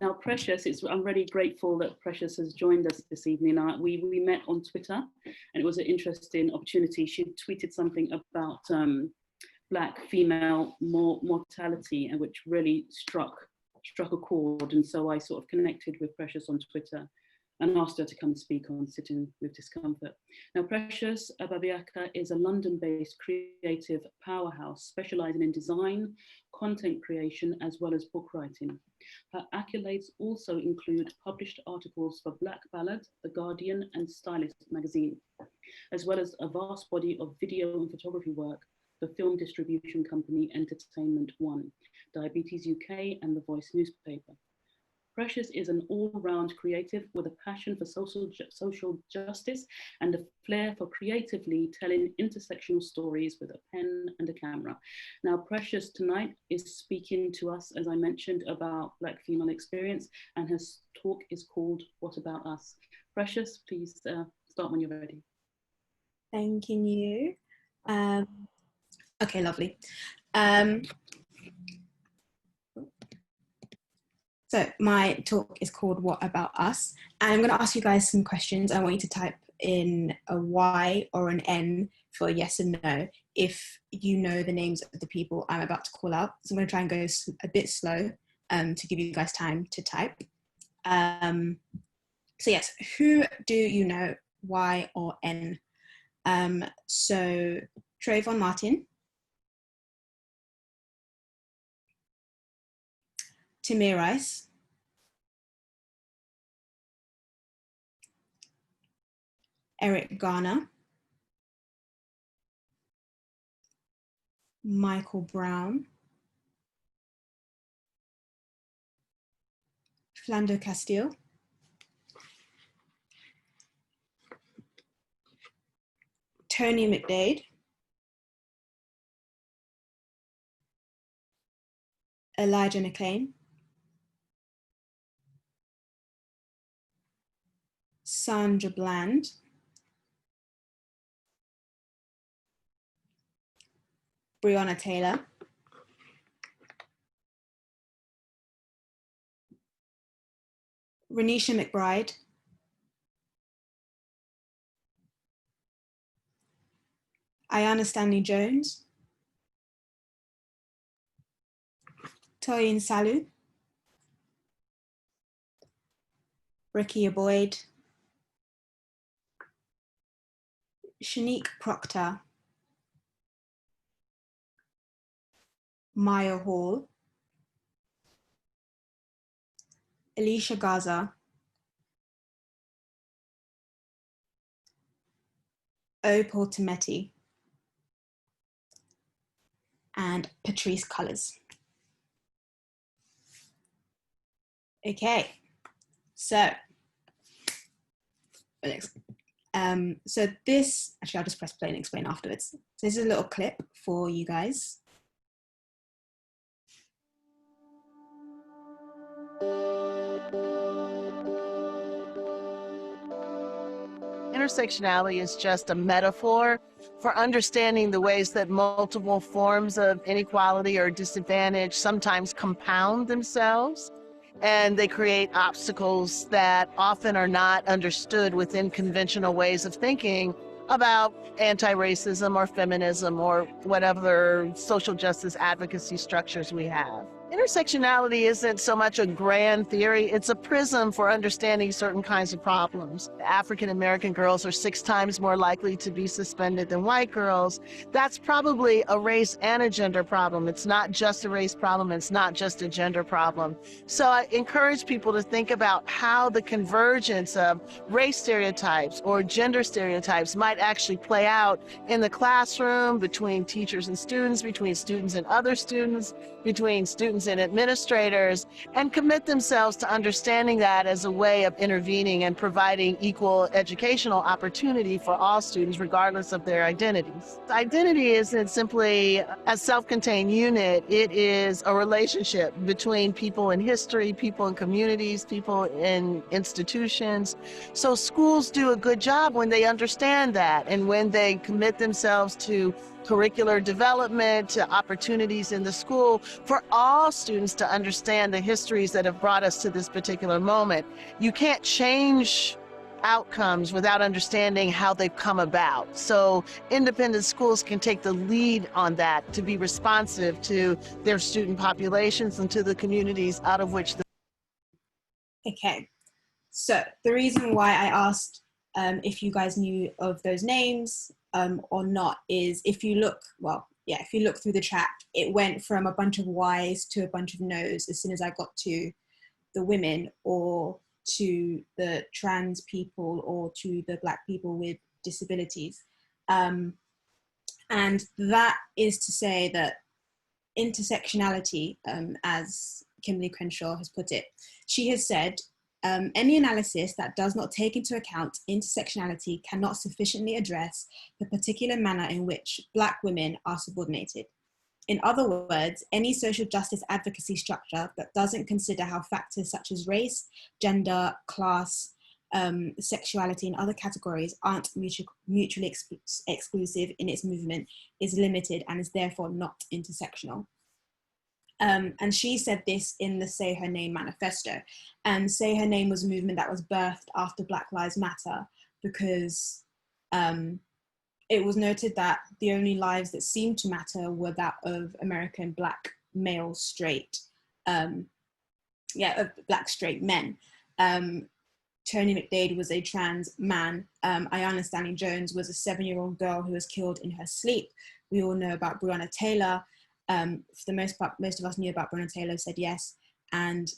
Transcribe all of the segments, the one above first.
Now, Precious, I'm really grateful that Precious has joined us this evening. We met on Twitter, and it was an interesting opportunity. She tweeted something about Black female mortality, and which really struck a chord. And so I sort of connected with Precious on Twitter and asked her to come speak on Sitting With Discomfort. Now, Precious Agbabiaka is a London-based creative powerhouse specializing in design, content creation, as well as book writing. Her accolades also include published articles for Black Ballad, The Guardian, and Stylist magazine, as well as a vast body of video and photography work for film distribution company Entertainment One, Diabetes UK, and The Voice newspaper. Precious is an all-round creative with a passion for social justice and a flair for creatively telling intersectional stories with a pen and a camera. Now, Precious tonight is speaking to us, as I mentioned, about Black female experience, and her talk is called What About Us? Precious, please start when you're ready. Thank you. Okay, lovely. So my talk is called What About Us? And I'm going to ask you guys some questions. I want you to type in a Y or an N for yes and no if you know the names of the people I'm about to call out. So I'm going to try and go a bit slow to give you guys time to type. So yes, who do you know, Y or N? So Trayvon Martin, Tamir Rice, Eric Garner, Michael Brown, Philando Castile, Tony McDade, Elijah McClain, Sandra Bland, Breonna Taylor, Renisha McBride, Ayanna Stanley Jones, Toyin Salu, Rekia Boyd, Shanique Proctor, Maya Hall, Alicia Gaza, Opal Tometi, and Patrice Cullors. Okay, so so this, actually I'll just press play and explain afterwards. So this is a little clip for you guys. Intersectionality is just a metaphor for understanding the ways that multiple forms of inequality or disadvantage sometimes compound themselves, and they create obstacles that often are not understood within conventional ways of thinking about anti-racism or feminism or whatever social justice advocacy structures we have. Intersectionality isn't so much a grand theory, it's a prism for understanding certain kinds of problems. African American girls are 6 times more likely to be suspended than white girls. That's probably a race and a gender problem. It's not just a race problem, it's not just a gender problem. So I encourage people to think about how the convergence of race stereotypes or gender stereotypes might actually play out in the classroom, between teachers and students, between students and other students, between students and administrators, and commit themselves to understanding that as a way of intervening and providing equal educational opportunity for all students, regardless of their identities. Identity isn't simply a self-contained unit. It is a relationship between people in history, people in communities, people in institutions. So schools do a good job when they understand that and when they commit themselves to curricular development to opportunities in the school for all students to understand the histories that have brought us to this particular moment. You can't change outcomes without understanding how they've come about. So independent schools can take the lead on that to be responsive to their student populations and to the communities out of which Okay, so the reason why I asked if you guys knew of those names or not is if you look, well, yeah, if you look through the chat, it went from a bunch of Ys to a bunch of no's as soon as I got to the women or to the trans people or to the Black people with disabilities. And that is to say that intersectionality, as Kimberly Crenshaw has put it, she has said, any analysis that does not take into account intersectionality cannot sufficiently address the particular manner in which Black women are subordinated. In other words, any social justice advocacy structure that doesn't consider how factors such as race, gender, class, sexuality, and other categories aren't mutually exclusive in its movement is limited and is therefore not intersectional. And she said this in the Say Her Name manifesto. And Say Her Name was a movement that was birthed after Black Lives Matter because it was noted that the only lives that seemed to matter were that of American Black male straight, Black straight men. Tony McDade was a trans man. Ayanna Stanley Jones was a 7-year-old girl who was killed in her sleep. We all know about Breonna Taylor. For the most part, most of us knew about Breonna Taylor, said yes. And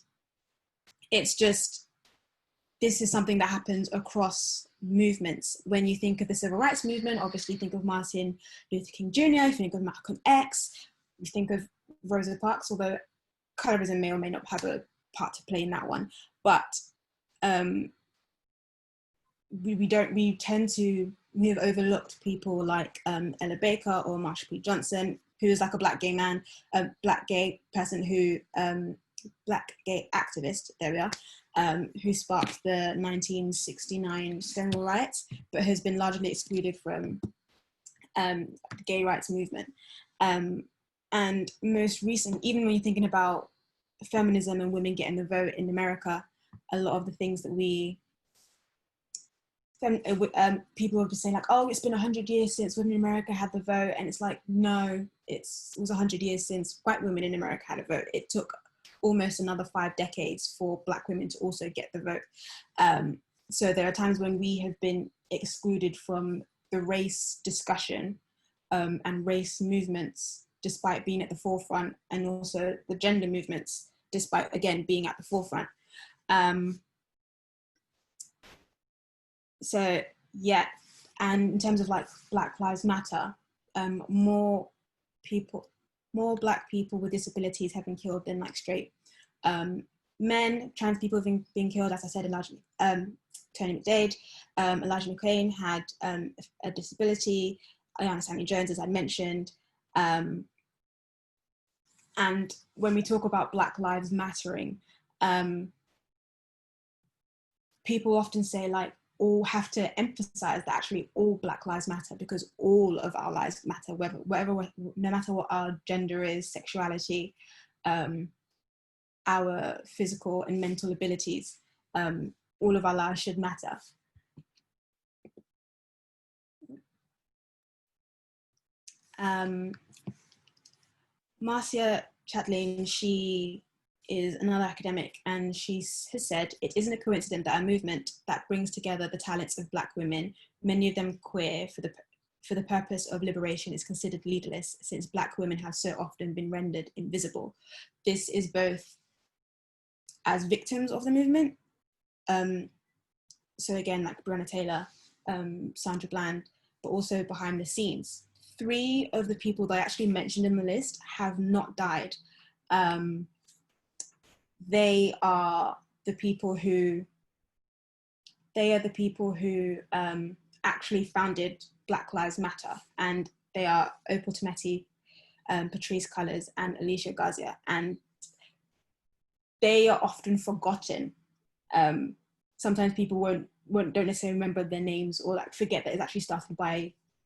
it's just, this is something that happens across movements. When you think of the civil rights movement, obviously think of Martin Luther King Jr., you think of Malcolm X, you think of Rosa Parks, although colorism may or may not have a part to play in that one. But we tend to have overlooked people like Ella Baker or Marsha P. Johnson, who is like a Black gay man, a Black gay person who, Black gay activist, there we are, who sparked the 1969 Stonewall riots, but has been largely excluded from the gay rights movement. And most recent, even when you're thinking about feminism and women getting the vote in America, a lot of the things that people would say like, oh, it's been 100 years since women in America had the vote. And it's like, no, it was 100 years since white women in America had a vote. It took almost another 5 decades for Black women to also get the vote. So there are times when we have been excluded from the race discussion and race movements, despite being at the forefront, and also the gender movements, despite, again, being at the forefront. So, yeah, and in terms of like Black Lives Matter, more Black people with disabilities have been killed than like straight men. Trans people have been killed, as I said, largely. Tony McDade, Elijah McClain had a disability, Ayanna Stanley Jones, as I mentioned. And when we talk about Black Lives Mattering, people often say like, all have to emphasize that actually all Black lives matter, because all of our lives matter, no matter what our gender is, sexuality, our physical and mental abilities, all of our lives should matter. Marcia Chatelain, she is another academic, and she has said, it isn't a coincidence that a movement that brings together the talents of Black women, many of them queer, for the purpose of liberation is considered leaderless, since Black women have so often been rendered invisible. This is both as victims of the movement, so again, like Breonna Taylor, Sandra Bland, but also behind the scenes. 3 of the people that I actually mentioned in the list have not died. They are the people who actually founded Black Lives Matter, and they are Opal Tometi, Patrisse Cullors, and Alicia Garcia, and they are often forgotten. Sometimes people don't necessarily remember their names, or like forget that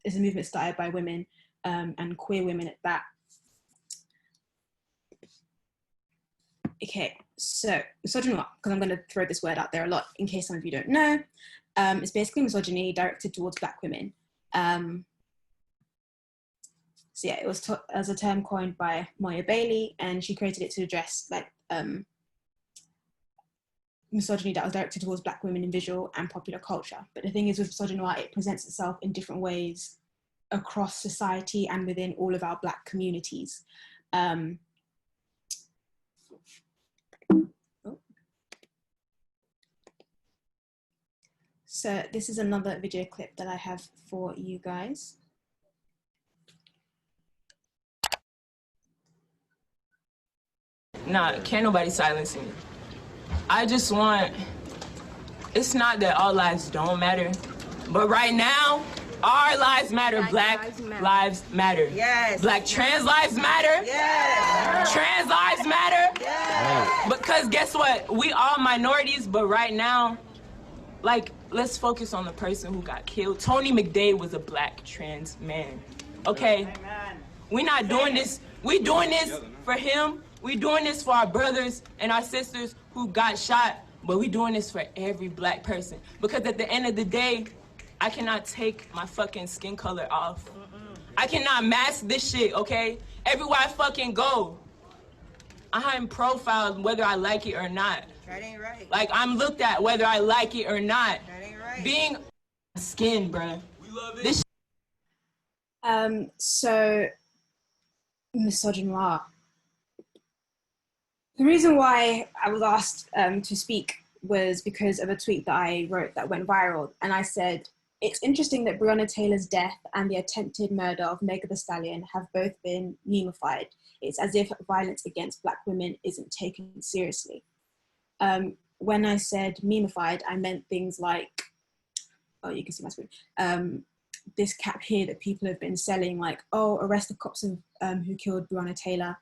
it's a movement started by women, and queer women at that. Okay, so misogyny, because I'm going to throw this word out there a lot in case some of you don't know. It's basically misogyny directed towards Black women. So yeah, it was as a term coined by Moya Bailey, and she created it to address like misogyny that was directed towards Black women in visual and popular culture. But the thing is with misogyny, it presents itself in different ways across society and within all of our Black communities. So this is another video clip that I have for you guys. Nah, can't nobody silence me. I just want, it's not that all lives don't matter, but right now, our lives matter. Black lives matter. Yes. Black trans lives matter. Yes. Trans lives matter. Yes. Because guess what? We all minorities, but right now, like, let's focus on the person who got killed. Tony McDade was a Black trans man. Okay? Amen. We're not doing this. We doing this for him. We doing this for our brothers and our sisters who got shot, but we doing this for every Black person. Because at the end of the day, I cannot take my fucking skin color off. I cannot mask this shit, okay? Everywhere I fucking go, I'm profiled whether I like it or not. That ain't right. Like, I'm looked at whether I like it or not. That ain't right. Being skin, bruh. We love it. This So, misogynoir. The reason why I was asked to speak was because of a tweet that I wrote that went viral. And I said, it's interesting that Breonna Taylor's death and the attempted murder of Megan Thee Stallion have both been memeified. It's as if violence against Black women isn't taken seriously. When I said memeified, I meant things like, oh, you can see my screen. This cap here that people have been selling, like, oh, arrest the cops who killed Breonna Taylor.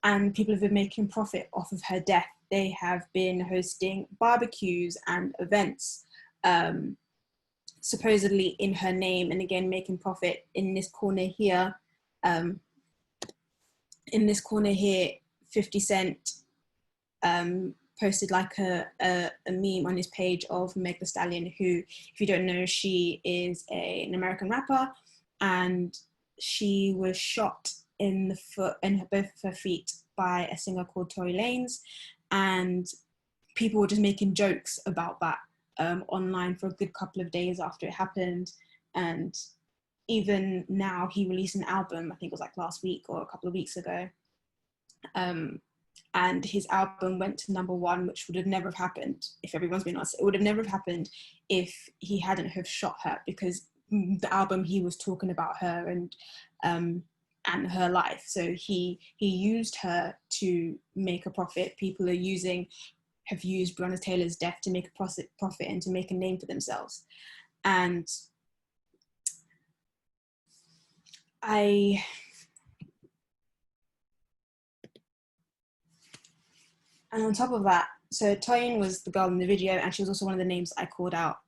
And people have been making profit off of her death. They have been hosting barbecues and events, supposedly in her name, and again, making profit. In this corner here, 50 Cent posted like a meme on his page of Meg Thee Stallion, who, if you don't know, she is an American rapper, and she was shot in the foot, in both of her feet, by a singer called Tory Lanez, and people were just making jokes about that online for a good couple of days after it happened. And even now, he released an album, I think it was like last week or a couple of weeks ago, and his album went to #1, which would have never have happened, if everyone's being honest. It would have never have happened if he hadn't have shot her, because the album, he was talking about her and her life. So he used her to make a profit. People have used Breonna Taylor's death to make a profit and to make a name for themselves. And on top of that, so Toyin was the girl in the video, and she was also one of the names I called out.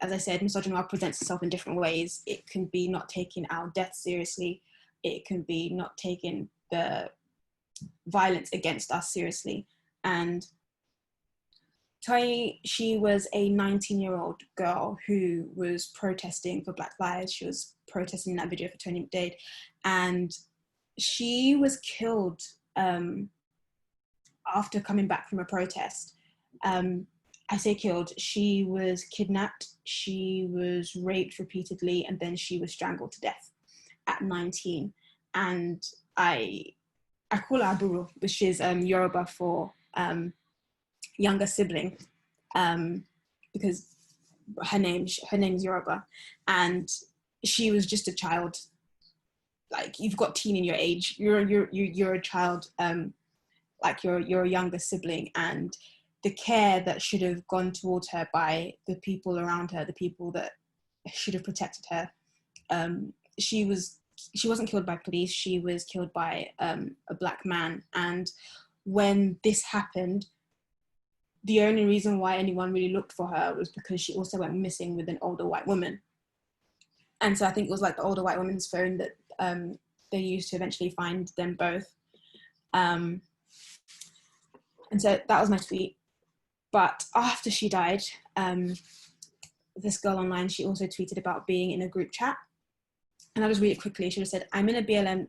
As I said, misogyny presents itself in different ways. It can be not taking our death seriously. It can be not taking the violence against us seriously. And Toyi, she was a 19-year-old girl who was protesting for Black lives. She was protesting in that video for Tony McDade. And she was killed after coming back from a protest. I say killed, she was kidnapped, she was raped repeatedly, and then she was strangled to death at 19. And I call her Aburu, which is Yoruba for younger sibling, because her name's Yoruba. And she was just a child. Like, you've got teen in your age, you're a child, like you're a younger sibling, and the care that should have gone towards her by the people around her, the people that should have protected her. She wasn't killed by police, she was killed by a Black man. And when this happened, the only reason why anyone really looked for her was because she also went missing with an older white woman. And so I think it was like the older white woman's phone that they used to eventually find them both. And so that was my tweet. But after she died, this girl online, she also tweeted about being in a group chat. And I'll just read it quickly. She just said, I'm in a BLM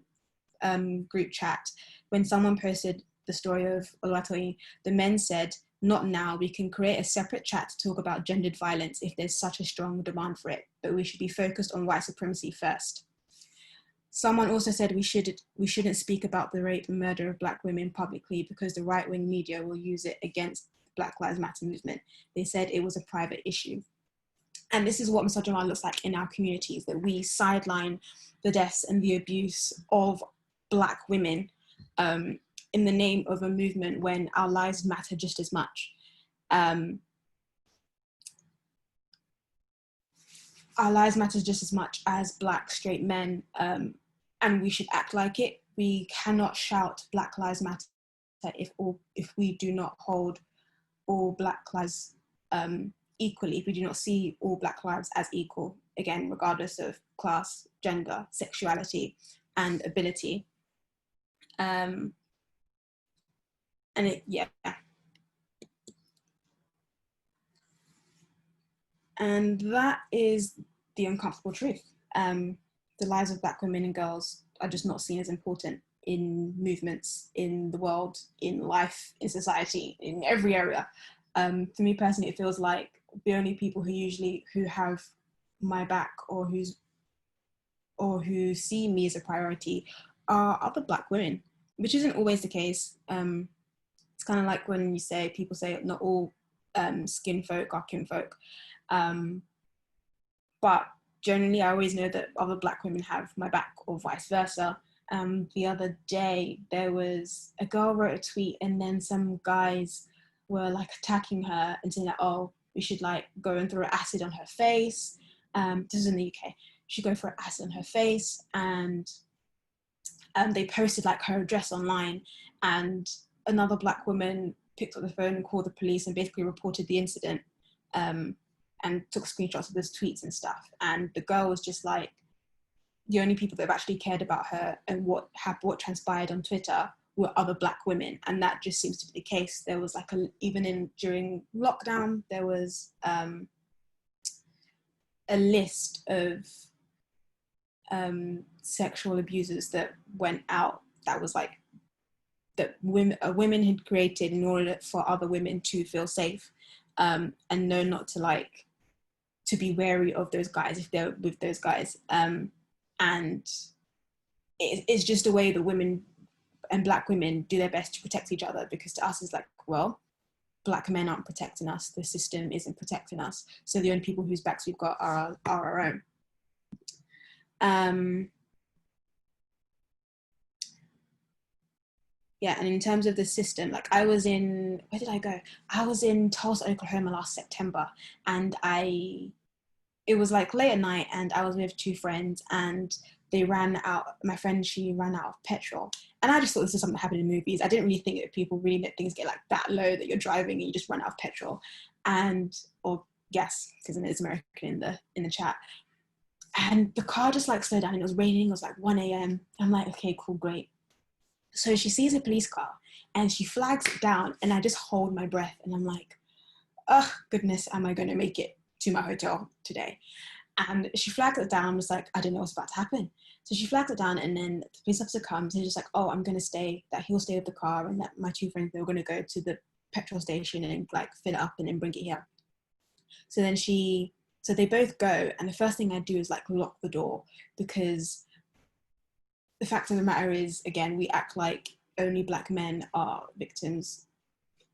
group chat. When someone posted the story of Oluwatoyin, the men said, not now, we can create a separate chat to talk about gendered violence if there's such a strong demand for it, but we should be focused on white supremacy first. Someone also said we shouldn't speak about the rape and murder of Black women publicly because the right-wing media will use it against Black Lives Matter movement. They said it was a private issue. And this is what misogyny looks like in our communities, that we sideline the deaths and the abuse of Black women in the name of a movement when our lives matter just as much. Our lives matter just as much as Black straight men, and we should act like it. We cannot shout Black Lives Matter if we do not hold all Black lives equally, if we do not see all Black lives as equal, again, regardless of class, gender, sexuality, and ability. And that is the uncomfortable truth. The lives of Black women and girls are just not seen as important in movements, in the world, in life, in society, in every area. For me personally, it feels like the only people who have my back or who see me as a priority are other Black women, which isn't always the case. It's kind of like when people say not all skin folk are kinfolk. But generally, I always know that other Black women have my back or vice versa. The other day, there was a girl wrote a tweet and then some guys were like attacking her and saying that, oh, we should like go and throw acid on her face. This is in the UK. She go for acid on her face, and they posted like her address online, and another Black woman picked up the phone and called the police and basically reported the incident, and took screenshots of those tweets and stuff. And the girl was just like, the only people that have actually cared about her and what transpired on Twitter were other Black women, and that just seems to be the case. There was like during lockdown, there was a list of sexual abusers that went out. That was like that women had created in order for other women to feel safe, and know not to be wary of those guys if they're with those guys. And it's just a way that women and Black women do their best to protect each other, because to us it's like, well, Black men aren't protecting us, the system isn't protecting us, so the only people whose backs we've got are our own. Yeah, and in terms of the system, like where did I go? I was in Tulsa, Oklahoma last September, and it was like late at night, and I was with two friends, and my friend, she ran out of petrol. And I just thought this is something that happened in movies. I didn't really think that people really let things get like that low, that you're driving and you just run out of petrol or gas, because it's American in the chat. And the car just like slowed down, and it was raining. It was like 1 a.m. I'm like, okay, cool, great. So she sees a police car and she flags it down, and I just hold my breath and I'm like, oh goodness, am I going to make it to my hotel today? And she flags it down, was like, I don't know what's about to happen. So she flags it down, and then the police officer comes and he's just like, oh, I'm going to stay, that he'll stay with the car, and that my two friends, they were going to go to the petrol station and like fill it up and then bring it here. So then so they both go, and the first thing I do is like lock the door, because the fact of the matter is, again, we act like only Black men are victims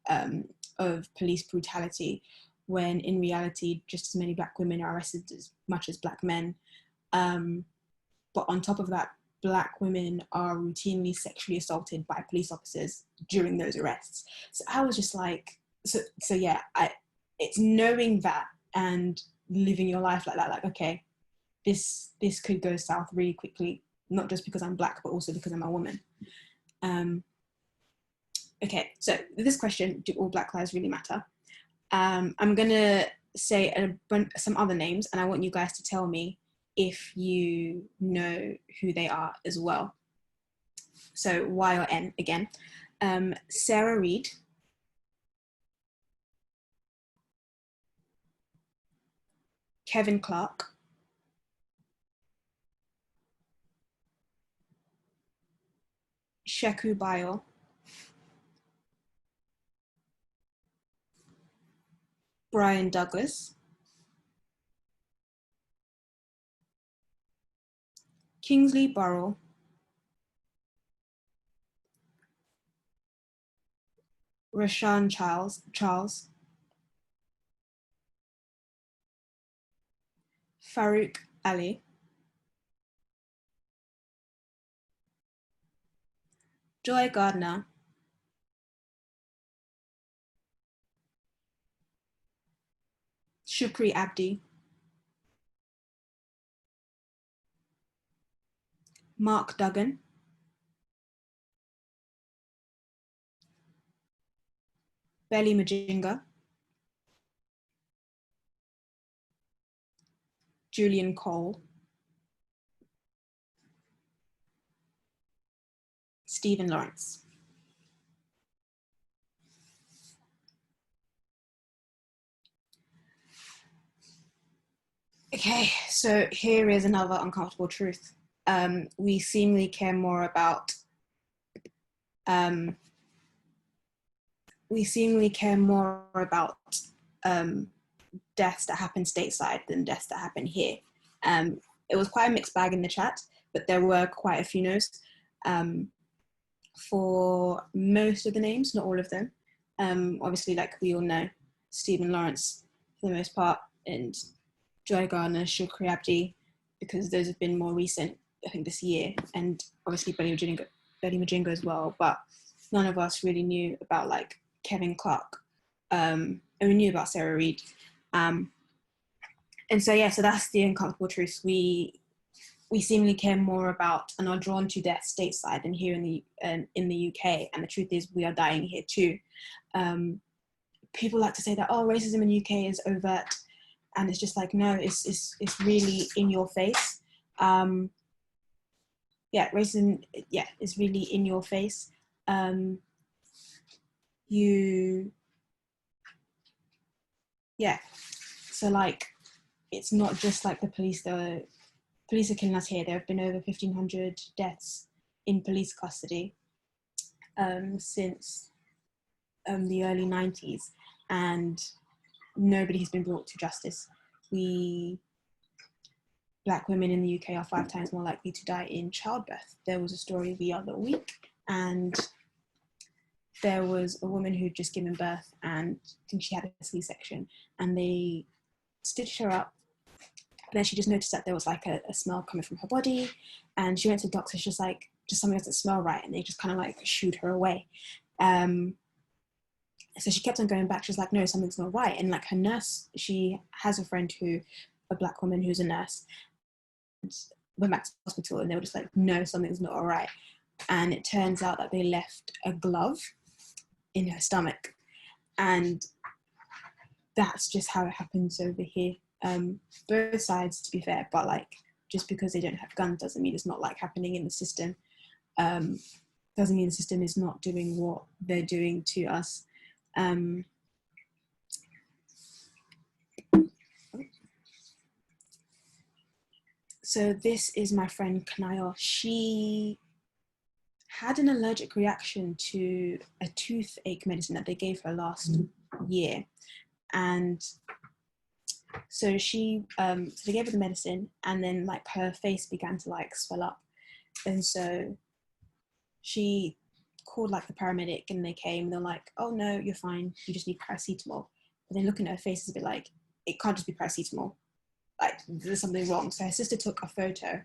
of police brutality, when in reality, just as many Black women are arrested as much as Black men. But on top of that, Black women are routinely sexually assaulted by police officers during those arrests. So I was just like, so yeah, it's knowing that and living your life like that, like, okay, this could go south really quickly, not just because I'm Black, but also because I'm a woman. Okay, so this question, do all Black lives really matter? I'm gonna say some other names, and I want you guys to tell me if you know who they are as well. So Y or N again. Sarah Reed, Kevin Clark, Sheku Bayo, Brian Douglas, Kingsley Burrell, Rashawn Charles, Farouk Ali, Joy Gardner, Shukri Abdi, Mark Duggan, Belly Majinga, Julian Cole, Stephen Lawrence. Okay, so here is another uncomfortable truth. We seemingly care more about deaths that happen stateside than deaths that happen here. It was quite a mixed bag in the chat, but there were quite a few no's for most of the names, not all of them. Obviously, like we all know, Stephen Lawrence for the most part, and Joy Gardner, Shukri Abdi, because those have been more recent, I think, this year, and obviously Belly Majinga as well, but none of us really knew about like Kevin Clark, and we knew about Sarah Reed. And so, yeah, so that's the uncomfortable truth. We seemingly care more about and are drawn to death stateside than here in the UK. And the truth is we are dying here too. People like to say that, oh, racism in the UK is overt. And it's just like, no, it's really in your face. Racism, is really in your face. So like, it's not just like the police are killing us here. There have been over 1,500 deaths in police custody since the early 90s, and nobody has been brought to justice. Black women in the UK are 5 times more likely to die in childbirth. There was a story the other week, and there was a woman who'd just given birth, and I think she had a C-section, and they stitched her up. And then she just noticed that there was like a smell coming from her body, and she went to the doctor. She's just like, just something doesn't smell right, and they just kind of like shooed her away. So she kept on going back. She's like, no, something's not right. And like her nurse, she has a friend a black woman who's a nurse, and went back to the hospital, and they were just like, no, something's not all right. And it turns out that they left a glove in her stomach, and that's just how it happens over here. Both sides, to be fair, but like, just because they don't have guns doesn't mean it's not like happening in the system. Doesn't mean the system is not doing what they're doing to us. So this is my friend Kanaya. She had an allergic reaction to a toothache medicine that they gave her last year. And so so they gave her the medicine, and then like her face began to like swell up. And so she called like the paramedic, and they came, and they're like, oh no, you're fine, you just need paracetamol. But then looking at her face is a bit like, it can't just be paracetamol, like there's something wrong. So her sister took a photo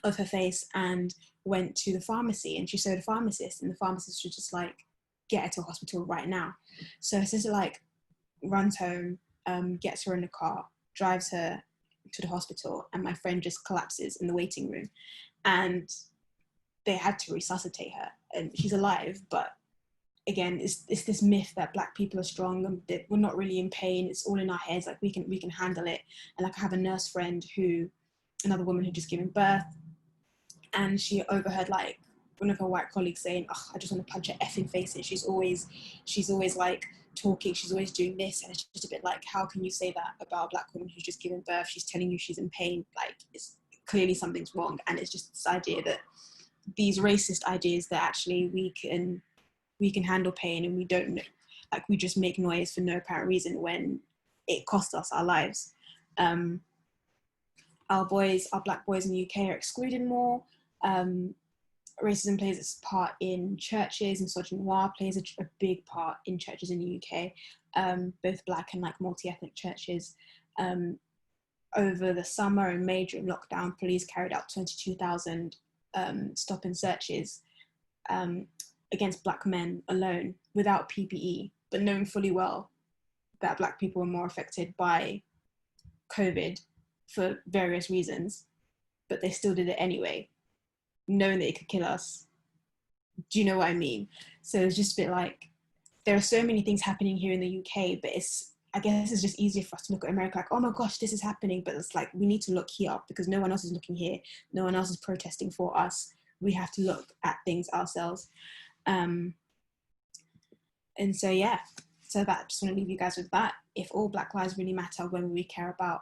of her face and went to the pharmacy, and she showed a pharmacist, and the pharmacist was just like, get her to a hospital right now. So her sister like runs home, gets her in the car, drives her to the hospital, and my friend just collapses in the waiting room, and they had to resuscitate her, and she's alive. But again, it's this myth that Black people are strong and that we're not really in pain. It's all in our heads. Like we can handle it. And like I have a nurse friend who another woman who'd just given birth, and she overheard like one of her white colleagues saying, "Oh, I just want to punch her effing face." And she's always like talking, she's always doing this, and it's just a bit like, how can you say that about a black woman who's just given birth? She's telling you she's in pain. Like, it's clearly something's wrong. And it's just this idea that these racist ideas that actually we can handle pain, and we don't, like, we just make noise for no apparent reason when it costs us our lives. Our black boys in the UK are excluded more. Racism plays its part in churches, and misogynoir plays a big part in churches in the UK, both black and like multi-ethnic churches. Over the summer and May during lockdown, police carried out 22,000 stop and searches against black men alone without PPE, but knowing fully well that black people were more affected by COVID for various reasons, but they still did it anyway, knowing that it could kill us. Do you know what I mean? So it's just a bit like, there are so many things happening here in the UK, but I guess it's just easier for us to look at America like, oh my gosh, this is happening. But it's like, we need to look here because no one else is looking here. No one else is protesting for us. We have to look at things ourselves. And so, yeah, so that, just want to leave you guys with that. If all Black lives really matter, when we care about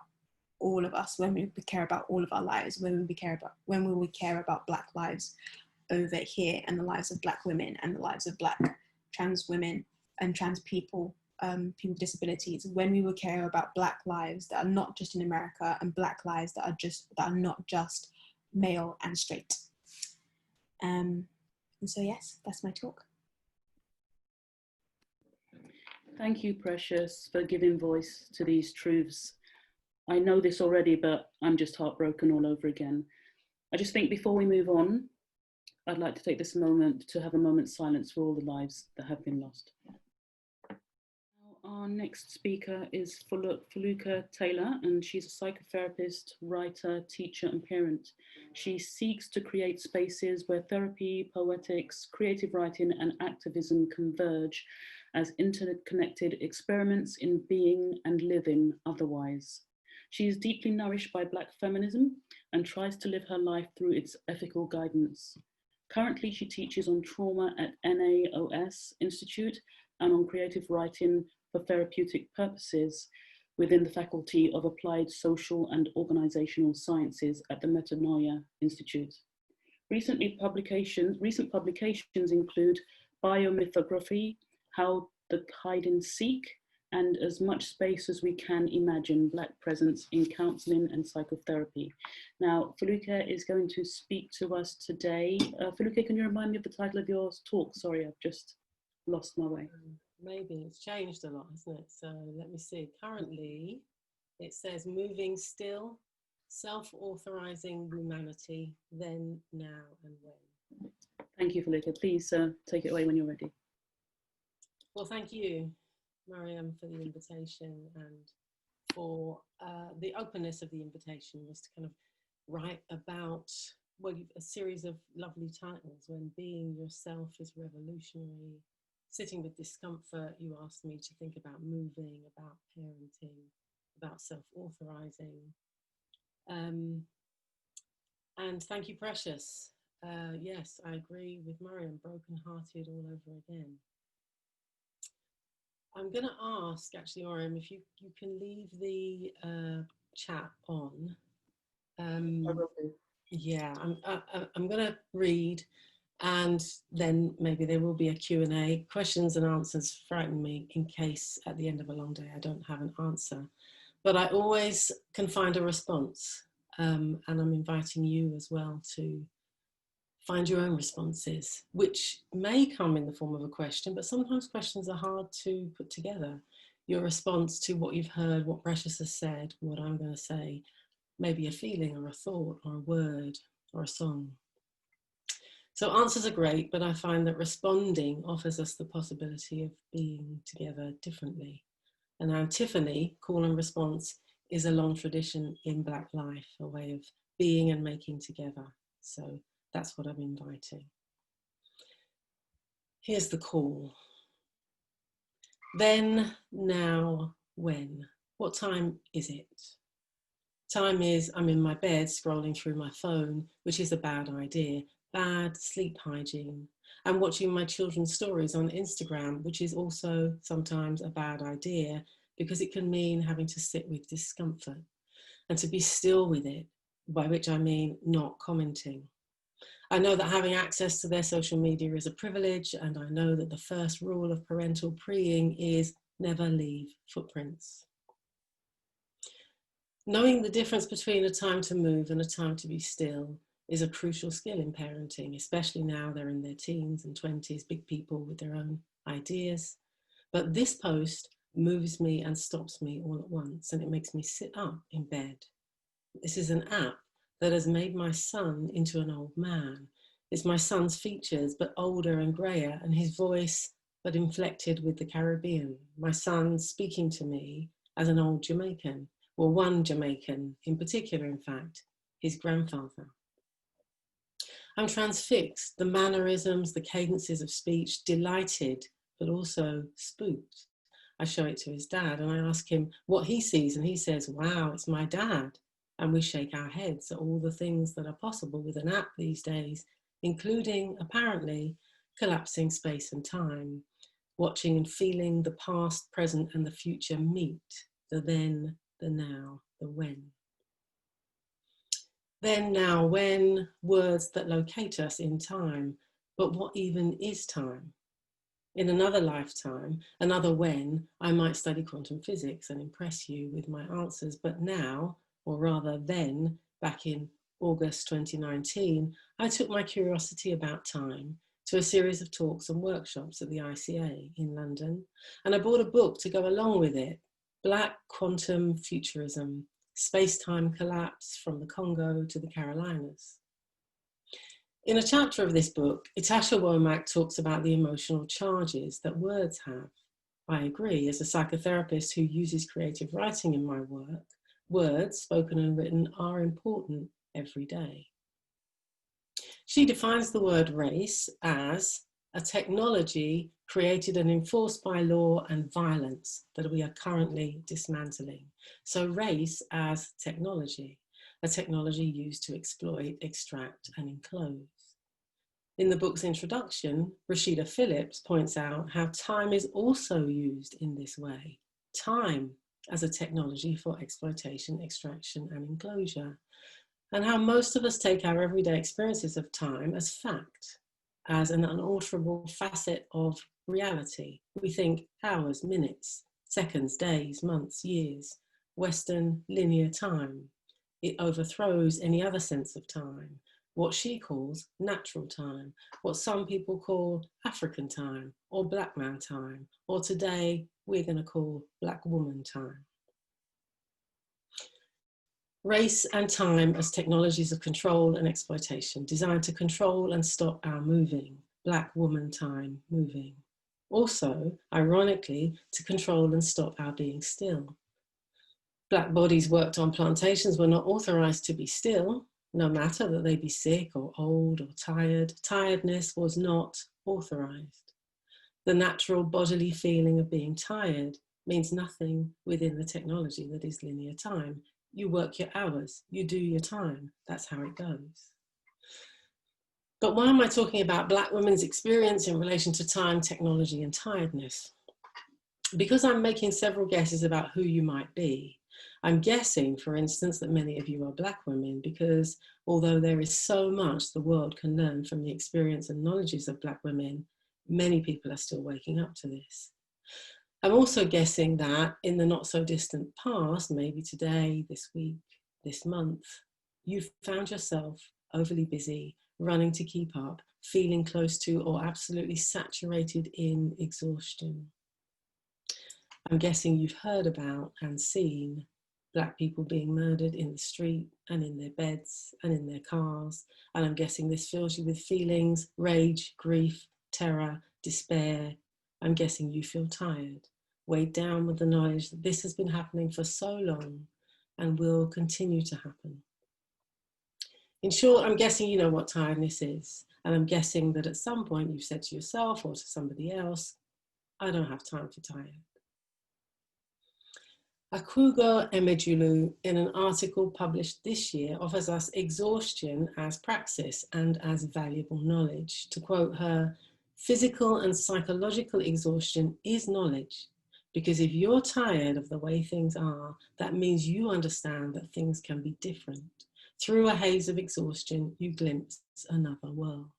all of us, when we care about all of our lives, when will we care about Black lives over here, and the lives of Black women, and the lives of Black trans women and trans people, people with disabilities, when we will care about Black lives that are not just in America, and Black lives that are not just male and straight. And so, yes, that's my talk. Thank you, Precious, for giving voice to these truths. I know this already, but I'm just heartbroken all over again. I just think before we move on, I'd like to take this moment to have a moment's silence for all the lives that have been lost. Our next speaker is Foluke Taylor, and she's a psychotherapist, writer, teacher, and parent. She seeks to create spaces where therapy, poetics, creative writing, and activism converge as interconnected experiments in being and living otherwise. She is deeply nourished by Black feminism and tries to live her life through its ethical guidance. Currently, she teaches on trauma at NAOS Institute and on creative writing for therapeutic purposes within the Faculty of Applied Social and Organizational Sciences at the Metanoia Institute. Recent publications include Biomythography, How the Hidden Seek, and As Much Space as We Can Imagine, Black Presence in Counseling and Psychotherapy. Now, Foluke is going to speak to us today. Foluke, can you remind me of the title of your talk? Sorry, I've just lost my way. Maybe it's changed a lot, hasn't it? So let me see. Currently, it says Moving Still, Self-Authorizing Humanity, Then, Now and When. Thank you, Foluke. Please take it away when you're ready. Well, thank you, Mariam, for the invitation and for the openness of the invitation was to kind of write about, well, a series of lovely titles. When Being Yourself is Revolutionary, Sitting with Discomfort, you asked me to think about moving, about parenting, about self-authorizing. And thank you, Precious. Yes, I agree with Mariam, broken-hearted all over again. I'm going to ask, actually, Mariam, if you can leave the chat on. I will do. Yeah, I'm going to read, and then maybe there will be a Q&A. Questions and answers frighten me in case at the end of a long day I don't have an answer. But I always can find a response, and I'm inviting you as well to find your own responses, which may come in the form of a question, but sometimes questions are hard to put together. Your response to what you've heard, what Precious has said, what I'm going to say, maybe a feeling or a thought or a word or a song. So answers are great, but I find that responding offers us the possibility of being together differently. And antiphony, call and response, is a long tradition in Black life, a way of being and making together. So that's what I'm inviting. Here's the call. Then, now, when? What time is it? Time is I'm in my bed scrolling through my phone, which is a bad idea. Bad sleep hygiene. I'm watching my children's stories on Instagram, which is also sometimes a bad idea because it can mean having to sit with discomfort and to be still with it, by which I mean not commenting. I know that having access to their social media is a privilege, and I know that the first rule of parental preeing is never leave footprints. Knowing the difference between a time to move and a time to be still is a crucial skill in parenting, especially now they're in their teens and 20s, big people with their own ideas. But this post moves me and stops me all at once, and it makes me sit up in bed. This is an app that has made my son into an old man. It's my son's features, but older and grayer, and his voice, but inflected with the Caribbean. My son speaking to me as an old Jamaican, or one Jamaican in particular, in fact, his grandfather. I'm transfixed, the mannerisms, the cadences of speech, delighted, but also spooked. I show it to his dad and I ask him what he sees, and he says, wow, it's my dad. And we shake our heads at all the things that are possible with an app these days, including, apparently, collapsing space and time, watching and feeling the past, present, and the future meet, the then, the now, the when. Then, now, when, words that locate us in time, but what even is time? In another lifetime, another when, I might study quantum physics and impress you with my answers, but now, or rather then, back in August 2019, I took my curiosity about time to a series of talks and workshops at the ICA in London, and I bought a book to go along with it, Black Quantum Futurism, Space-Time Collapse from the Congo to the Carolinas. In a chapter of this book, Itasha Womack talks about the emotional charges that words have. I agree, as a psychotherapist who uses creative writing in my work, words, spoken and written, are important every day. She defines the word race as a technology created and enforced by law and violence that we are currently dismantling. So race as technology, a technology used to exploit, extract, and enclose. In the book's introduction, Rashida Phillips points out how time is also used in this way. Time as a technology for exploitation, extraction, and enclosure, and how most of us take our everyday experiences of time as fact, as an unalterable facet of reality. We think hours, minutes, seconds, days, months, years, Western linear time. It overthrows any other sense of time, what she calls natural time, what some people call African time, or Black man time, or today we're going to call Black woman time. Race and time as technologies of control and exploitation, designed to control and stop our moving, Black woman time moving. Also, ironically, to control and stop our being still. Black bodies worked on plantations were not authorized to be still, no matter that they be sick or old or tired. Tiredness was not authorized. The natural bodily feeling of being tired means nothing within the technology that is linear time. You work your hours, you do your time, that's how it goes. But why am I talking about Black women's experience in relation to time, technology, and tiredness? Because I'm making several guesses about who you might be. I'm guessing, for instance, that many of you are Black women, because although there is so much the world can learn from the experience and knowledges of Black women, many people are still waking up to this. I'm also guessing that in the not so distant past, maybe today, this week, this month, you've found yourself overly busy, running to keep up, feeling close to or absolutely saturated in exhaustion. I'm guessing you've heard about and seen Black people being murdered in the street and in their beds and in their cars. And I'm guessing this fills you with feelings, rage, grief, terror, despair. I'm guessing you feel tired, weighed down with the knowledge that this has been happening for so long and will continue to happen. In short, I'm guessing you know what tiredness is. And I'm guessing that at some point you've said to yourself or to somebody else, I don't have time for tired. Akugo Emejulu, in an article published this year, offers us exhaustion as praxis and as valuable knowledge. To quote her, physical and psychological exhaustion is knowledge, because if you're tired of the way things are, that means you understand that things can be different. Through a haze of exhaustion, you glimpse another world.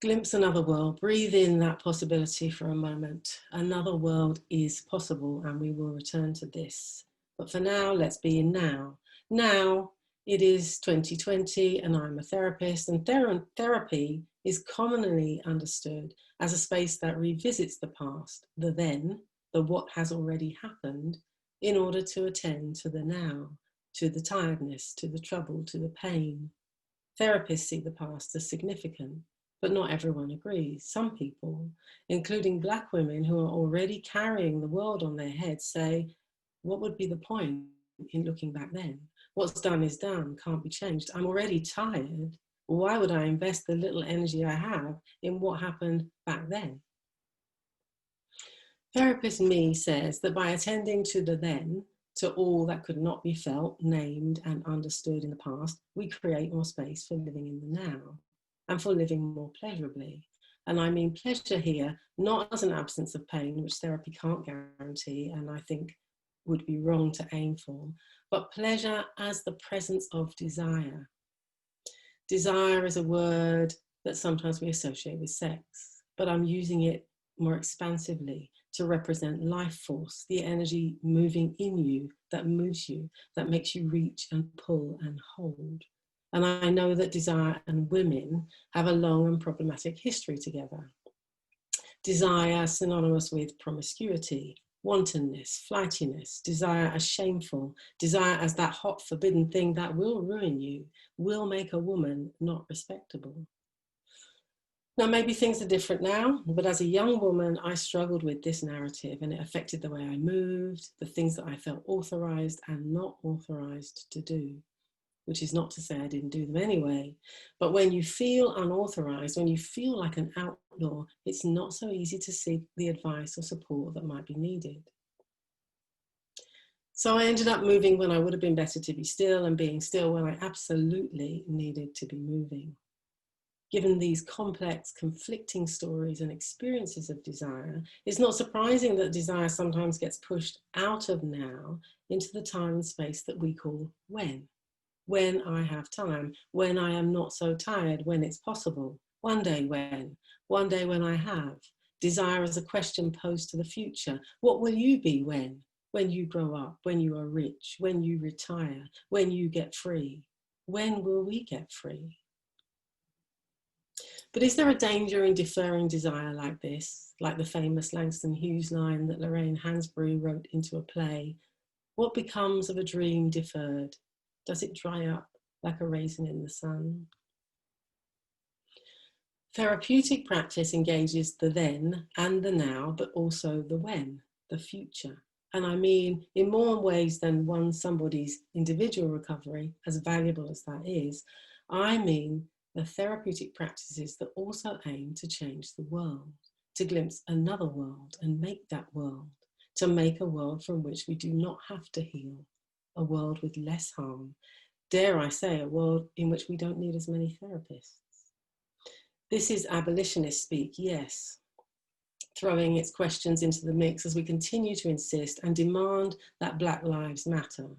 Glimpse another world, breathe in that possibility for a moment. Another world is possible, and we will return to this. But for now, let's be in now. Now, it is 2020 and I'm a therapist, and therapy is commonly understood as a space that revisits the past, the then, the what has already happened, in order to attend to the now, to the tiredness, to the trouble, to the pain. Therapists see the past as significant, but not everyone agrees. Some people, including Black women who are already carrying the world on their heads, say, what would be the point in looking back then? What's done is done, can't be changed. I'm already tired. Why would I invest the little energy I have in what happened back then? Therapist me says that by attending to the then, to all that could not be felt, named, and understood in the past, we create more space for living in the now, and for living more pleasurably. And I mean pleasure here, not as an absence of pain, which therapy can't guarantee, and I think would be wrong to aim for, but pleasure as the presence of desire. Desire is a word that sometimes we associate with sex, but I'm using it more expansively to represent life force, the energy moving in you, that moves you, that makes you reach and pull and hold. And I know that desire and women have a long and problematic history together. Desire synonymous with promiscuity, wantonness, flightiness, desire as shameful, desire as that hot forbidden thing that will ruin you, will make a woman not respectable. Now, maybe things are different now, but as a young woman, I struggled with this narrative, and it affected the way I moved, the things that I felt authorized and not authorized to do, which is not to say I didn't do them anyway. But when you feel unauthorized, when you feel like an outlaw, it's not so easy to seek the advice or support that might be needed. So I ended up moving when I would have been better to be still, and being still when I absolutely needed to be moving. Given these complex, conflicting stories and experiences of desire, it's not surprising that desire sometimes gets pushed out of now into the time and space that we call when. When I have time, when I am not so tired, when it's possible. One day one day when I have. Desire as a question posed to the future. What will you be when? When you grow up, when you are rich, when you retire, when you get free. When will we get free? But is there a danger in deferring desire like this, like the famous Langston Hughes line that Lorraine Hansberry wrote into a play? What becomes of a dream deferred? Does it dry up like a raisin in the sun? Therapeutic practice engages the then and the now, but also the when, the future. And I mean in more ways than one somebody's individual recovery, as valuable as that is, I mean the therapeutic practices that also aim to change the world, to glimpse another world and make that world, to make a world from which we do not have to heal, a world with less harm, dare I say, a world in which we don't need as many therapists. This is abolitionist speak, yes, throwing its questions into the mix as we continue to insist and demand that Black lives matter.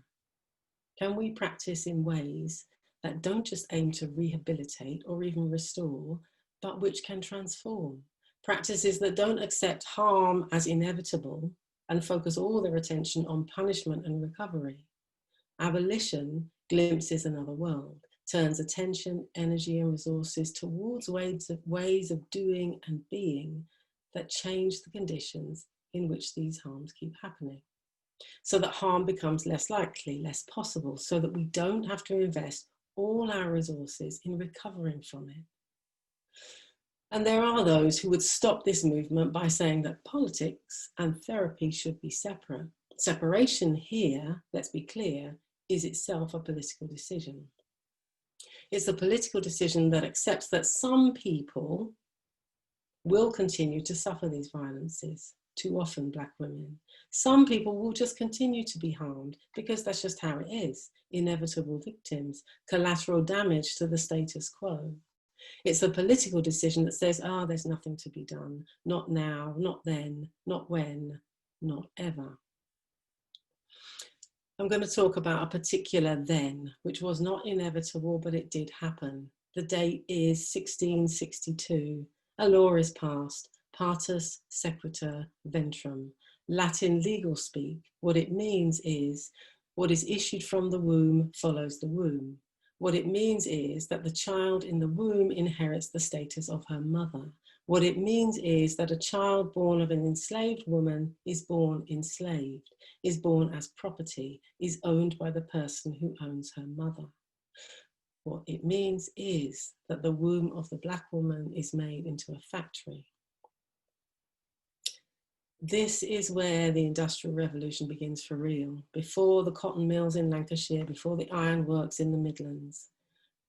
Can we practice in ways that don't just aim to rehabilitate or even restore, but which can transform? Practices that don't accept harm as inevitable and focus all their attention on punishment and recovery. Abolition glimpses another world, turns attention, energy, and resources towards ways of doing and being that change the conditions in which these harms keep happening, so that harm becomes less likely, less possible, so that we don't have to invest all our resources in recovering from it. And there are those who would stop this movement by saying that politics and therapy should be separate. Separation here, let's be clear, is itself a political decision. It's a political decision that accepts that some people will continue to suffer these violences, too often Black women. Some people will just continue to be harmed because that's just how it is. Inevitable victims, collateral damage to the status quo. It's a political decision that says, there's nothing to be done. Not now, not then, not when, not ever. I'm going to talk about a particular then, which was not inevitable, but it did happen. The date is 1662. A law is passed, partus sequitur ventrum. Latin legal speak. What it means is what is issued from the womb follows the womb. What it means is that the child in the womb inherits the status of her mother. What it means is that a child born of an enslaved woman is born enslaved, is born as property, is owned by the person who owns her mother. What it means is that the womb of the Black woman is made into a factory. This is where the Industrial Revolution begins for real, before the cotton mills in Lancashire, before the iron works in the Midlands.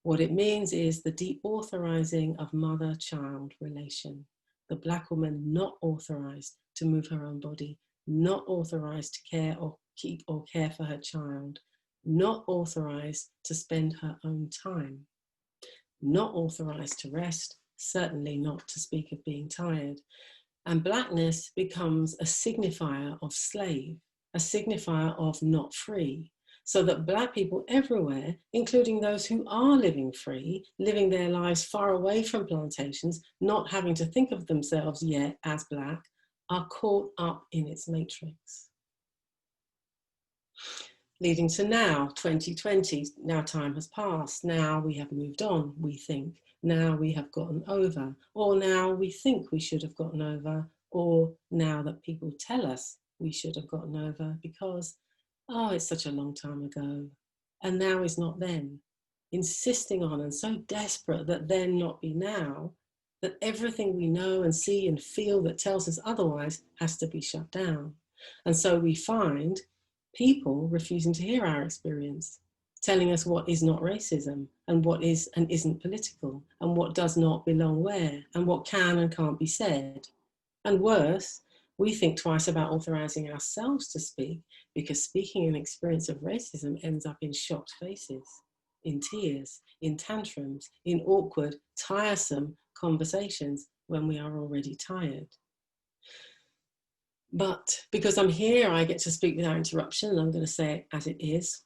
What it means is the deauthorizing of mother-child relation. The Black woman not authorized to move her own body, not authorized to care or keep or care for her child, not authorized to spend her own time, not authorized to rest, certainly not to speak of being tired. And Blackness becomes a signifier of slave, a signifier of not free, so that Black people everywhere, including those who are living free, living their lives far away from plantations, not having to think of themselves yet as Black, are caught up in its matrix. Leading to now, 2020, now time has passed, now we have moved on, we think. Now we have gotten over, or now we think we should have gotten over, or now that people tell us we should have gotten over because, it's such a long time ago, and now is not then. Insisting on and so desperate that then not be now, that everything we know and see and feel that tells us otherwise has to be shut down. And so we find people refusing to hear our experience, telling us what is not racism and what is and isn't political and what does not belong where and what can and can't be said. And worse, we think twice about authorizing ourselves to speak because speaking an experience of racism ends up in shocked faces, in tears, in tantrums, in awkward, tiresome conversations when we are already tired. But because I'm here, I get to speak without interruption, and I'm going to say it as it is.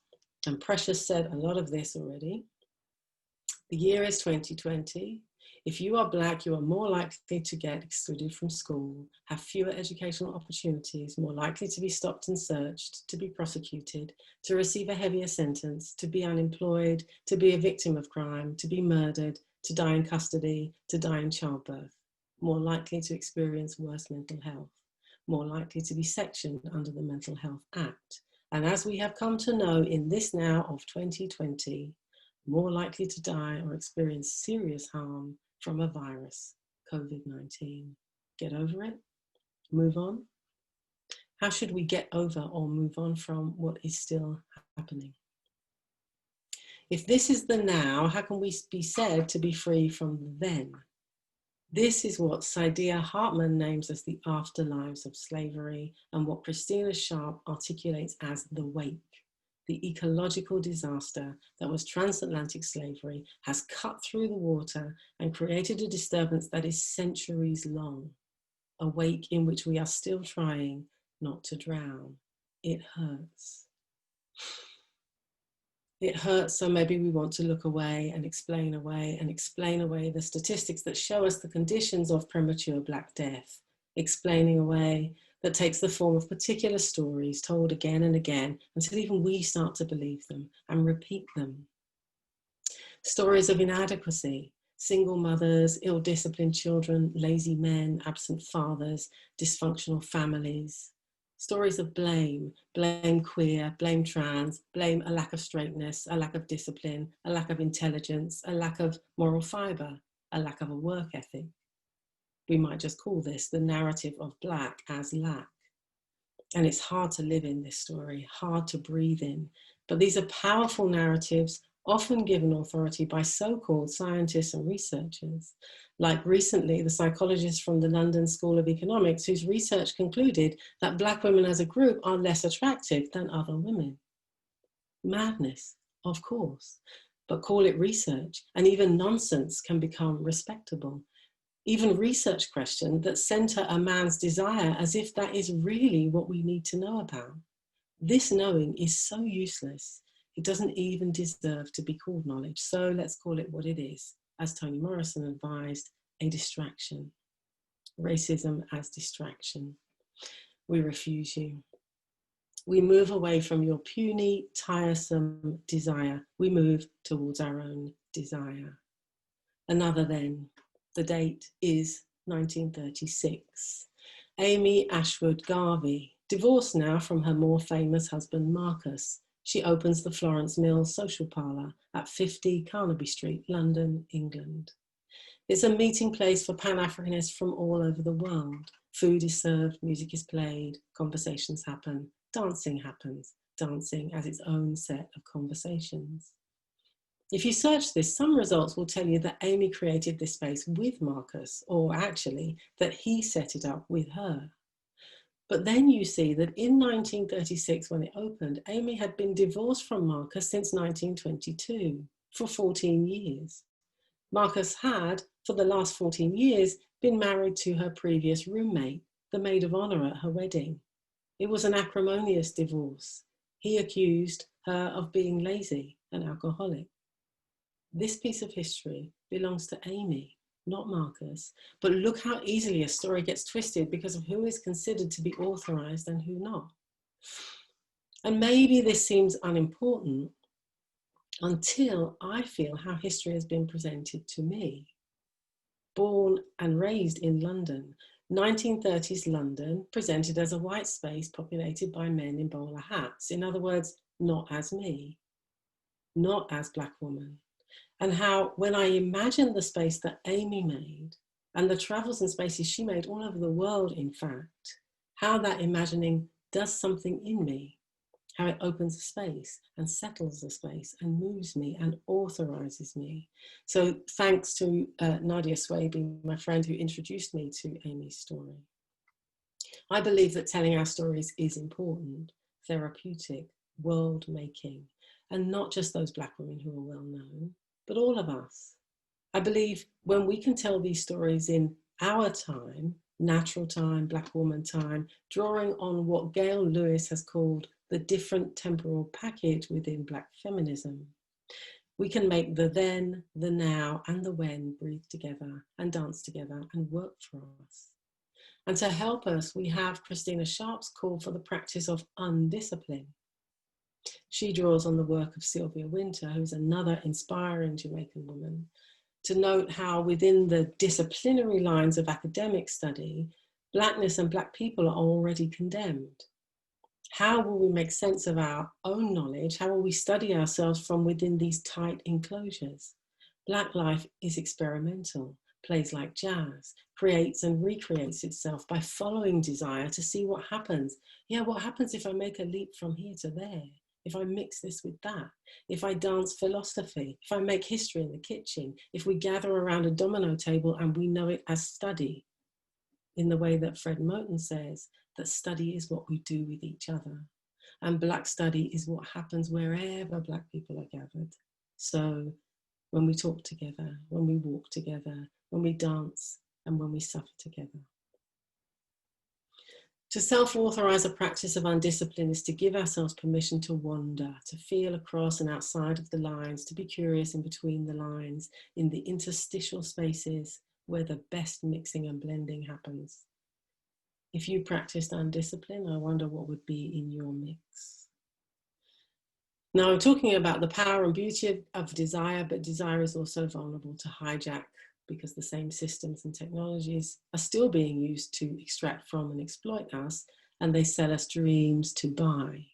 And Precious said a lot of this already. The year is 2020. If you are Black, you are more likely to get excluded from school, have fewer educational opportunities, more likely to be stopped and searched, to be prosecuted, to receive a heavier sentence, to be unemployed, to be a victim of crime, to be murdered, to die in custody, to die in childbirth, more likely to experience worse mental health, more likely to be sectioned under the Mental Health Act. And as we have come to know in this now of 2020, more likely to die or experience serious harm from a virus, COVID-19. Get over it, move on. How should we get over or move on from what is still happening? If this is the now, how can we be said to be free from the then? This is what Saidiya Hartman names as the afterlives of slavery and what Christina Sharp articulates as the wake. The ecological disaster that was transatlantic slavery has cut through the water and created a disturbance that is centuries long, a wake in which we are still trying not to drown. It hurts. It hurts, so maybe we want to look away and explain away the statistics that show us the conditions of premature Black death, explaining away that takes the form of particular stories told again and again until even we start to believe them and repeat them. Stories of inadequacy, single mothers, ill-disciplined children, lazy men, absent fathers, dysfunctional families. Stories of blame, blame queer, blame trans, blame a lack of straightness, a lack of discipline, a lack of intelligence, a lack of moral fibre, a lack of a work ethic. We might just call this the narrative of Black as lack. And it's hard to live in this story, hard to breathe in. But these are powerful narratives, often given authority by so-called scientists and researchers, like recently the psychologist from the London School of Economics, whose research concluded that Black women as a group are less attractive than other women. Madness, of course, but call it research, and even nonsense can become respectable. Even research questions that center a man's desire as if that is really what we need to know about. This knowing is so useless, it doesn't even deserve to be called knowledge. So let's call it what it is, as Toni Morrison advised, a distraction. Racism as distraction. We refuse you. We move away from your puny, tiresome desire. We move towards our own desire. Another then. The date is 1936. Amy Ashwood Garvey, divorced now from her more famous husband Marcus. She opens the Florence Mills Social Parlour at 50 Carnaby Street, London, England. It's a meeting place for Pan-Africanists from all over the world. Food is served, music is played, conversations happen, dancing happens, dancing as its own set of conversations. If you search this, some results will tell you that Amy created this space with Marcus, or actually that he set it up with her. But then you see that in 1936, when it opened, Amy had been divorced from Marcus since 1922, for 14 years. Marcus had, for the last 14 years, been married to her previous roommate, the maid of honor at her wedding. It was an acrimonious divorce. He accused her of being lazy and alcoholic. This piece of history belongs to Amy, not Marcus, but look how easily a story gets twisted because of who is considered to be authorized and who not. And maybe this seems unimportant until I feel how history has been presented to me. Born and raised in London, 1930s London presented as a white space populated by men in bowler hats. In other words, not as me, not as Black woman. And how, when I imagine the space that Amy made and the travels and spaces she made all over the world, in fact, how that imagining does something in me, how it opens a space and settles the space and moves me and authorizes me. So thanks to Nadia Swaby, my friend who introduced me to Amy's story. I believe that telling our stories is important, therapeutic, world-making, and not just those Black women who are well known, but all of us. I believe when we can tell these stories in our time, natural time, Black woman time, drawing on what Gail Lewis has called the different temporal package within Black feminism, we can make the then, the now, and the when breathe together and dance together and work for us. And to help us, we have Christina Sharp's call for the practice of undiscipline. She draws on the work of Sylvia Wynter, who's another inspiring Jamaican woman, to note how within the disciplinary lines of academic study, Blackness and Black people are already condemned. How will we make sense of our own knowledge? How will we study ourselves from within these tight enclosures? Black life is experimental, plays like jazz, creates and recreates itself by following desire to see what happens. Yeah, what happens if I make a leap from here to there? If I mix this with that, if I dance philosophy, if I make history in the kitchen, if we gather around a domino table and we know it as study, in the way that Fred Moten says, that study is what we do with each other. And Black study is what happens wherever Black people are gathered. So when we talk together, when we walk together, when we dance, and when we suffer together. To self-authorize a practice of undiscipline is to give ourselves permission to wander, to feel across and outside of the lines, to be curious in between the lines, in the interstitial spaces where the best mixing and blending happens. If you practiced undiscipline, I wonder what would be in your mix. Now, I'm talking about the power and beauty of desire, but desire is also vulnerable to hijack because the same systems and technologies are still being used to extract from and exploit us, and they sell us dreams to buy.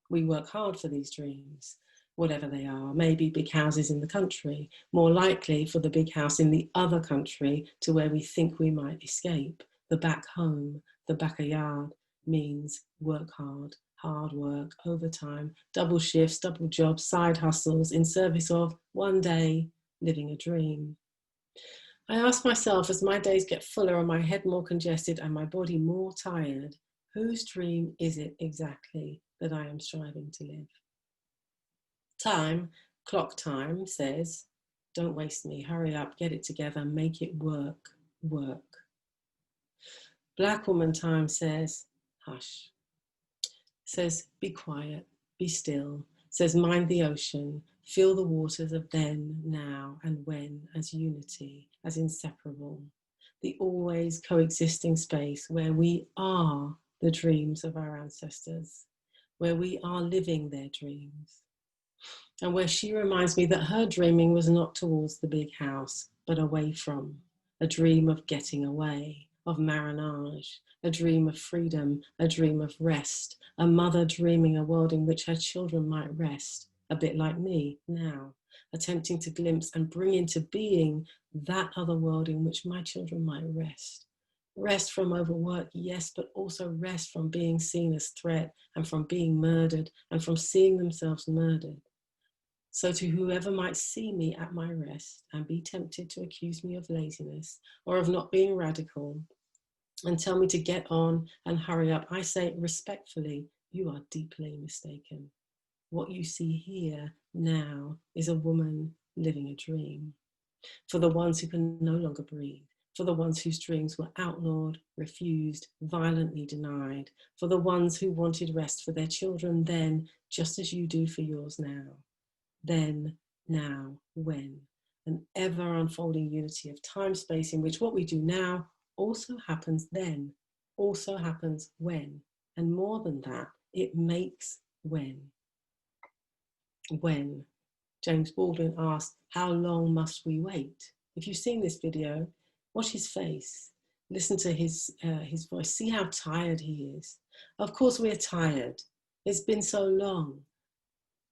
We work hard for these dreams, whatever they are, maybe big houses in the country, more likely for the big house in the other country to where we think we might escape. The back home, the backyard means work hard, hard work, overtime, double shifts, double jobs, side hustles in service of one day living a dream. I ask myself, as my days get fuller and my head more congested and my body more tired, whose dream is it exactly that I am striving to live? Time, clock time, says, don't waste me, hurry up, get it together, make it work, work. Black woman time says, hush. Says, be quiet, be still. Says, mind the ocean, feel the waters of then, now, and when as unity, as inseparable. The always coexisting space where we are the dreams of our ancestors, where we are living their dreams. And where she reminds me that her dreaming was not towards the big house, but away from, a dream of getting away, of marinage, a dream of freedom, a dream of rest, a mother dreaming a world in which her children might rest, a bit like me now, attempting to glimpse and bring into being that other world in which my children might rest. Rest from overwork, yes, but also rest from being seen as threat and from being murdered and from seeing themselves murdered. So to whoever might see me at my rest and be tempted to accuse me of laziness or of not being radical and tell me to get on and hurry up, I say respectfully, you are deeply mistaken. What you see here now is a woman living a dream. For the ones who can no longer breathe, for the ones whose dreams were outlawed, refused, violently denied, for the ones who wanted rest for their children then, just as you do for yours now. Then, now, when, an ever unfolding unity of time space in which what we do now also happens then, also happens when, and more than that, it makes when. When James Baldwin asked, how long must we wait? If you've seen this video, watch his face, listen to his voice, see how tired he is. Of course we're tired, it's been so long.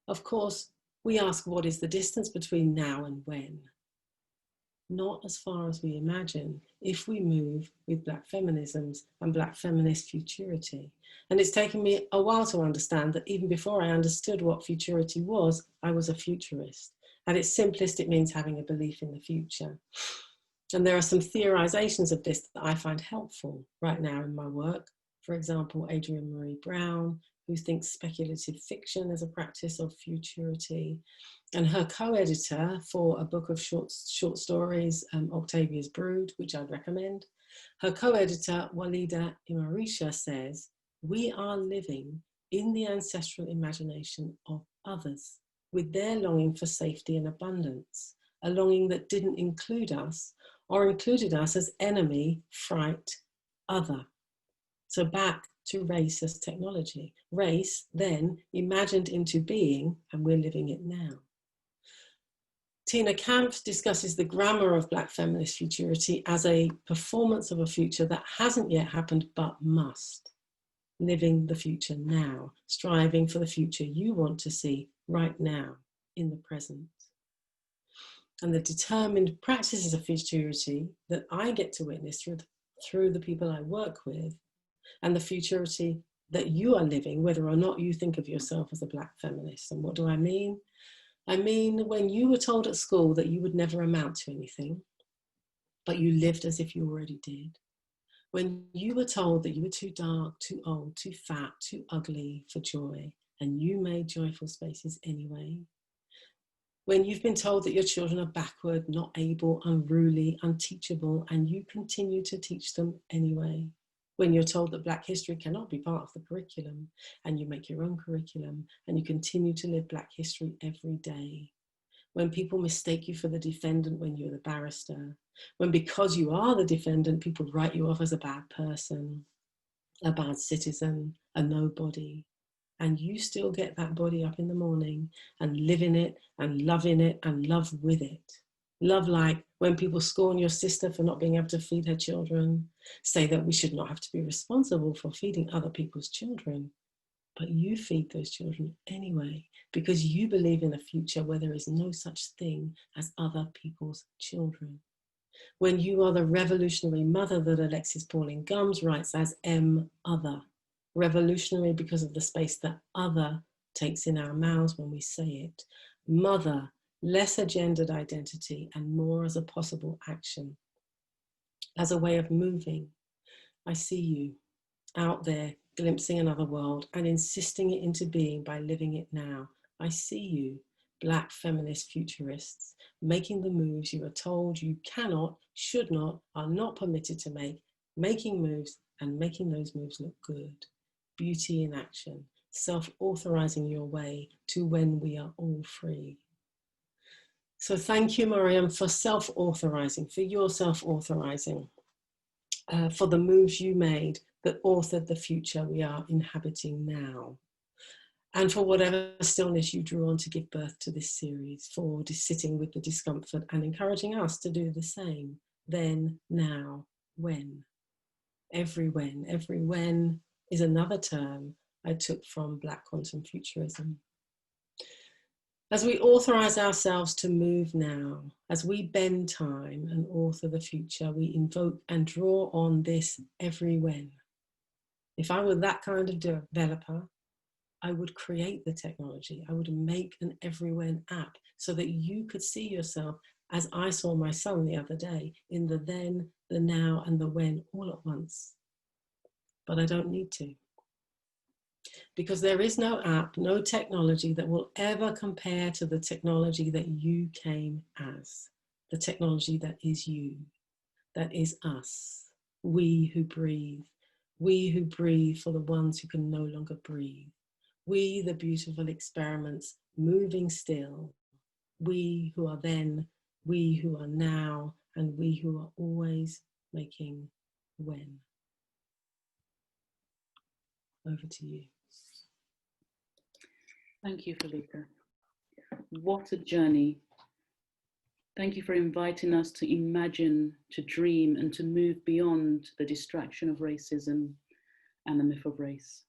Of course, we ask, what is the distance between now and when? Not as far as we imagine if we move with Black feminisms and Black feminist futurity. And it's taken me a while to understand that even before I understood what futurity was, I was a futurist. At its simplest, it means having a belief in the future. And there are some theorizations of this that I find helpful right now in my work. For example, Adrienne Maree Brown, who thinks speculative fiction is a practice of futurity, and her co-editor for a book of short stories, Octavia's Brood, which I'd recommend. Her co-editor, Walida Imarisha, says, we are living in the ancestral imagination of others, with their longing for safety and abundance, a longing that didn't include us, or included us as enemy, fright, other. So back to race as technology. Race then imagined into being, and we're living it now. Tina Kampf discusses the grammar of Black feminist futurity as a performance of a future that hasn't yet happened but must. Living the future now, striving for the future you want to see right now in the present. And the determined practices of futurity that I get to witness through the people I work with, and the futurity that you are living, whether or not you think of yourself as a Black feminist. And what do I mean? I mean, when you were told at school that you would never amount to anything, but you lived as if you already did. When you were told that you were too dark, too old, too fat, too ugly for joy, and you made joyful spaces anyway. When you've been told that your children are backward, not able, unruly, unteachable, and you continue to teach them anyway. When you're told that Black history cannot be part of the curriculum, and you make your own curriculum, and you continue to live Black history every day. When people mistake you for the defendant when you're the barrister. When because you are the defendant, people write you off as a bad person, a bad citizen, a nobody. And you still get that body up in the morning and live in it and love in it and love with it. Love like when people scorn your sister for not being able to feed her children, say that we should not have to be responsible for feeding other people's children, but you feed those children anyway, because you believe in a future where there is no such thing as other people's children. When you are the revolutionary mother that Alexis Pauline Gumbs writes as M. Other, revolutionary because of the space that other takes in our mouths when we say it, mother, lesser gendered identity and more as a possible action, as a way of moving. I see you out there glimpsing another world and insisting it into being by living it now. I see you, Black feminist futurists, making the moves you are told you cannot, should not, are not permitted to make, making moves and making those moves look good. Beauty in action, self-authorizing your way to when we are all free. So thank you, Mariam, for self-authorizing, for your self-authorizing, for the moves you made that authored the future we are inhabiting now. And for whatever stillness you drew on to give birth to this series, for sitting with the discomfort and encouraging us to do the same. Then, now, when. Every when is another term I took from Black quantum futurism. As we authorize ourselves to move now, as we bend time and author the future, we invoke and draw on this every when. If I were that kind of developer, I would create the technology. I would make an everywhen app so that you could see yourself as I saw my son the other day, in the then, the now, and the when all at once. But I don't need to. Because there is no app, no technology that will ever compare to the technology that you came as, the technology that is you, that is us, we who breathe for the ones who can no longer breathe. We, the beautiful experiments, moving still. We who are then, we who are now, and we who are always making when. Over to you. Thank you, Foluke. What a journey. Thank you for inviting us to imagine, to dream, and to move beyond the distraction of racism and the myth of race.